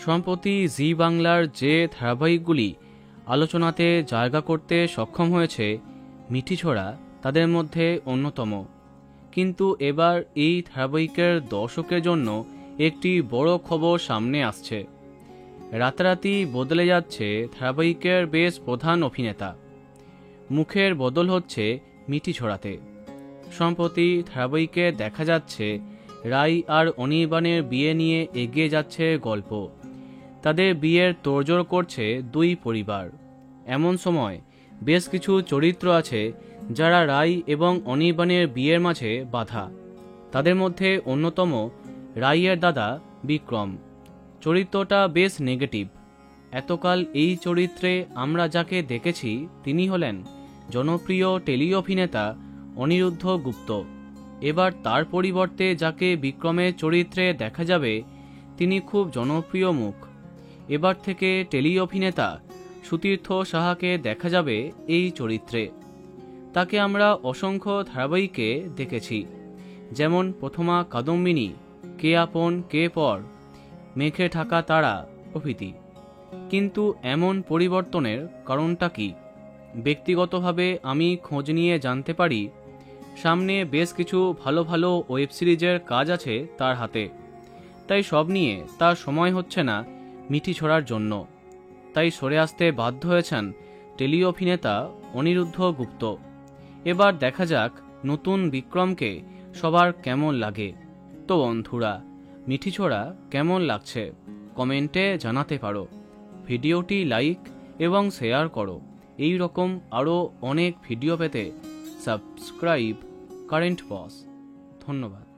সম্প্রতি জি বাংলার যে ধারাবাহিকগুলি আলোচনাতে জায়গা করতে সক্ষম হয়েছে, মিঠিছোড়া তাদের মধ্যে অন্যতম। কিন্তু এবার এই ধারাবাহিকের দর্শকের জন্য একটি বড় খবর সামনে আসছে। রাতারাতি বদলে যাচ্ছে ধারাবাহিকের বেশ প্রধান অভিনেতা। মুখের বদল হচ্ছে মিঠিছোড়াতে। সম্প্রতি ধারাবাহিকে দেখা যাচ্ছে রাই আর অনির্বাণের বিয়ে নিয়ে এগিয়ে যাচ্ছে গল্প। তাদের বিয়ের তোড়জোড় করছে দুই পরিবার। এমন সময় বেশ কিছু চরিত্র আছে যারা রাই এবং অনির্বাণের বিয়ের মাঝে বাধা। তাদের মধ্যে অন্যতম রাইয়ের দাদা বিক্রম। চরিত্রটা বেশ নেগেটিভ। এতকাল এই চরিত্রে আমরা যাকে দেখেছি তিনি হলেন জনপ্রিয় টেলি অভিনেতা অনিরুদ্ধ গুপ্ত। এবার তার পরিবর্তে যাকে বিক্রমের চরিত্রে দেখা যাবে তিনি খুব জনপ্রিয় মুখ। এবার থেকে টেলি অভিনেতা সুতীর্থ সাহাকে দেখা যাবে এই চরিত্রে। তাকে আমরা অসংখ্য ধারাবাহিকে দেখেছি, যেমন প্রথমা কাদম্বিনী, কে আপন কে পর, মেঘে ঢাকা তারা প্রভৃতি। কিন্তু এমন পরিবর্তনের কারণটা কি? ব্যক্তিগতভাবে আমি খোঁজ নিয়ে জানতে পারি সামনে বেশ কিছু ভালো ভালো ওয়েব সিরিজের কাজ আছে তার হাতে। তাই সব নিয়ে তার সময় হচ্ছে না মিঠিছোড়ার জন্য। তাই সরে আসতে বাধ্য হয়েছেন টেলি অভিনেতা অনিরুদ্ধ গুপ্ত। এবার দেখা যাক নতুন বিক্রমকে সবার কেমন লাগে। তো বন্ধুরা, মিঠিছোড়া কেমন লাগছে কমেন্টে জানাতে পারো। ভিডিওটি লাইক এবং শেয়ার করো। এই রকম আরও অনেক ভিডিও পেতে সাবস্ক্রাইব কারেন্ট বস। ধন্যবাদ।